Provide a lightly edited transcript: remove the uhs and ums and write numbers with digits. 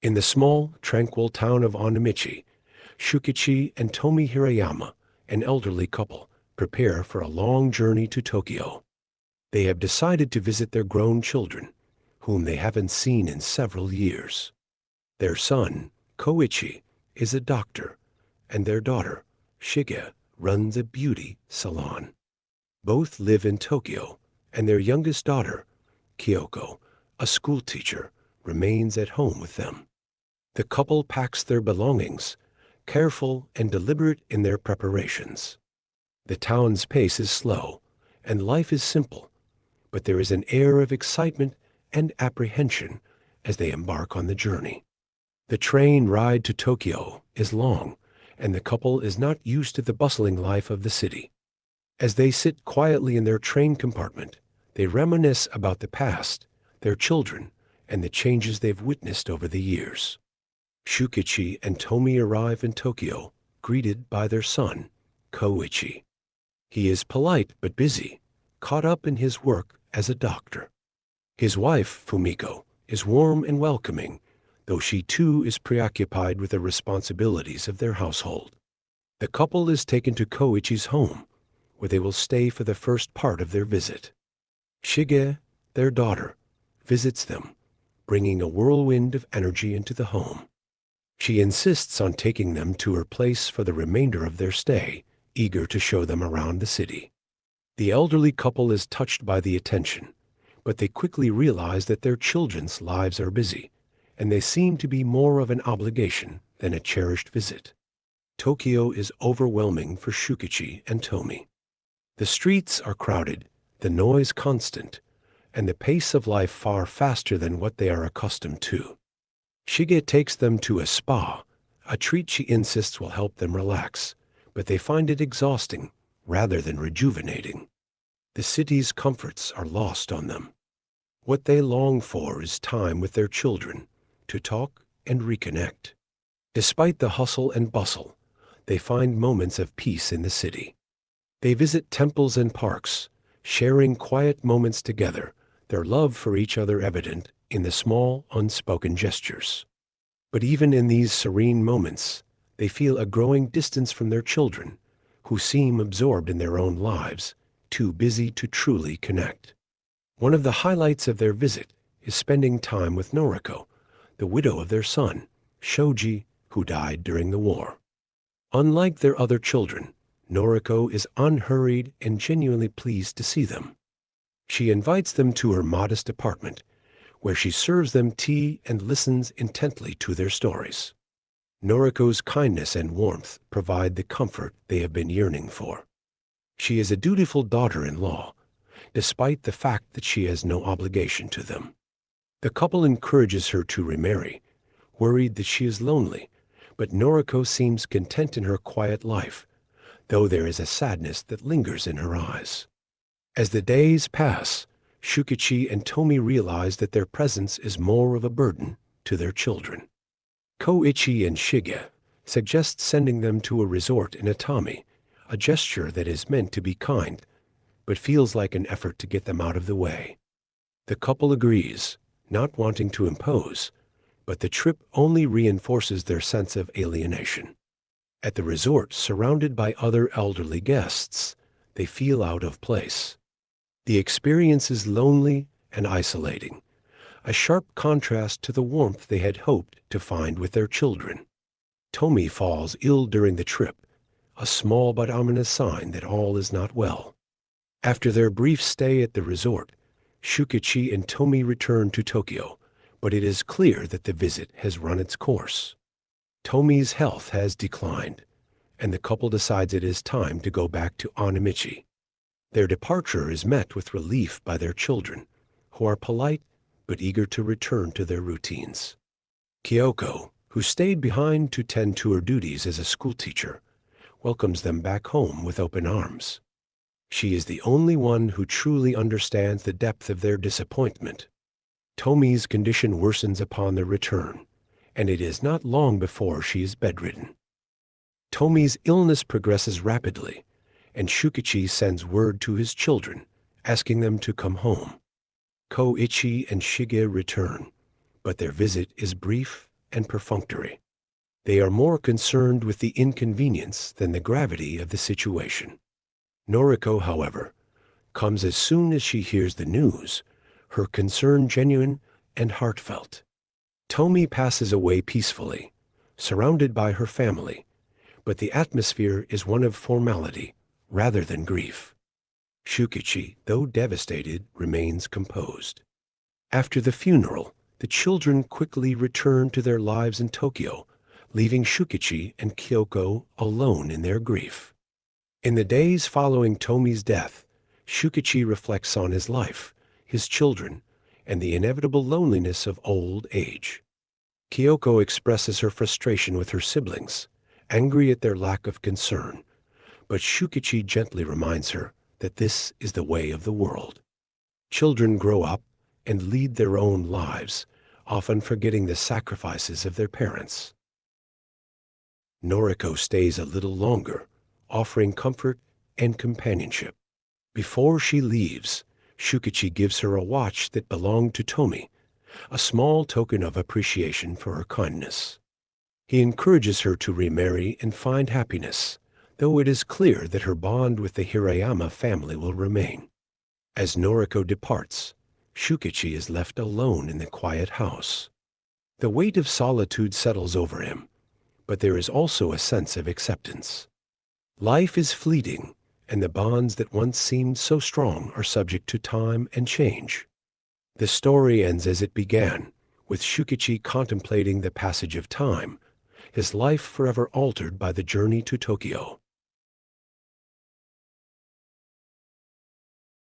In the small, tranquil town of Onamichi, Shukichi and Tomi Hirayama, an elderly couple, prepare for a long journey to Tokyo. They have decided to visit their grown children, whom they haven't seen in several years. Their son, Koichi, is a doctor, and their daughter, Shige, runs a beauty salon. Both live in Tokyo, and their youngest daughter, Kyoko, a schoolteacher, remains at home with them. The couple packs their belongings, careful and deliberate in their preparations. The town's pace is slow, and life is simple, but there is an air of excitement and apprehension as they embark on the journey. The train ride to Tokyo is long, and the couple is not used to the bustling life of the city. As they sit quietly in their train compartment, they reminisce about the past, their children, and the changes they've witnessed over the years. Shukichi and Tomi arrive in Tokyo, greeted by their son, Koichi. He is polite but busy, caught up in his work as a doctor. His wife, Fumiko, is warm and welcoming, though she too is preoccupied with the responsibilities of their household. The couple is taken to Koichi's home, where they will stay for the first part of their visit. Shige, their daughter, visits them, bringing a whirlwind of energy into the home. She insists on taking them to her place for the remainder of their stay, eager to show them around the city. The elderly couple is touched by the attention, but they quickly realize that their children's lives are busy, and they seem to be more of an obligation than a cherished visit. Tokyo is overwhelming for Shukichi and Tomi. The streets are crowded, the noise constant, and the pace of life far faster than what they are accustomed to. Shige takes them to a spa, a treat she insists will help them relax, but they find it exhausting rather than rejuvenating. The city's comforts are lost on them. What they long for is time with their children, to talk and reconnect. Despite the hustle and bustle, they find moments of peace in the city. They visit temples and parks, sharing quiet moments together, their love for each other evident in the small, unspoken gestures. But even in these serene moments, they feel a growing distance from their children, who seem absorbed in their own lives, too busy to truly connect. One of the highlights of their visit is spending time with Noriko, the widow of their son, Shoji, who died during the war. Unlike their other children, Noriko is unhurried and genuinely pleased to see them. She invites them to her modest apartment, where she serves them tea and listens intently to their stories. Noriko's kindness and warmth provide the comfort they have been yearning for. She is a dutiful daughter-in-law, despite the fact that she has no obligation to them. The couple encourages her to remarry, worried that she is lonely, but Noriko seems content in her quiet life, though there is a sadness that lingers in her eyes. As the days pass, Shukichi and Tomi realize that their presence is more of a burden to their children. Koichi and Shige suggest sending them to a resort in Atami, a gesture that is meant to be kind, but feels like an effort to get them out of the way. The couple agrees, not wanting to impose, but the trip only reinforces their sense of alienation. At the resort, surrounded by other elderly guests, they feel out of place. The experience is lonely and isolating, a sharp contrast to the warmth they had hoped to find with their children. Tomi falls ill during the trip, a small but ominous sign that all is not well. After their brief stay at the resort, Shukichi and Tomi return to Tokyo, but it is clear that the visit has run its course. Tomi's health has declined, and the couple decides it is time to go back to Onamichi. Their departure is met with relief by their children, who are polite but eager to return to their routines. Kyoko, who stayed behind to tend to her duties as a schoolteacher, welcomes them back home with open arms. She is the only one who truly understands the depth of their disappointment. Tomi's condition worsens upon their return, and it is not long before she is bedridden. Tomi's illness progresses rapidly, and Shukichi sends word to his children, asking them to come home. Koichi and Shige return, but their visit is brief and perfunctory. They are more concerned with the inconvenience than the gravity of the situation. Noriko, however, comes as soon as she hears the news, her concern genuine and heartfelt. Tomi passes away peacefully, surrounded by her family, but the atmosphere is one of formality rather than grief. Shukichi, though devastated, remains composed. After the funeral, the children quickly return to their lives in Tokyo, leaving Shukichi and Kyoko alone in their grief. In the days following Tomi's death, Shukichi reflects on his life, his children, and the inevitable loneliness of old age. Kyoko expresses her frustration with her siblings, angry at their lack of concern, but Shukichi gently reminds her that this is the way of the world. Children grow up and lead their own lives, often forgetting the sacrifices of their parents. Noriko stays a little longer, offering comfort and companionship. Before she leaves, Shukichi gives her a watch that belonged to Tomi, a small token of appreciation for her kindness. He encourages her to remarry and find happiness, though it is clear that her bond with the Hirayama family will remain. As Noriko departs, Shukichi is left alone in the quiet house. The weight of solitude settles over him, but there is also a sense of acceptance. Life is fleeting, and the bonds that once seemed so strong are subject to time and change. The story ends as it began, with Shukichi contemplating the passage of time, his life forever altered by the journey to Tokyo.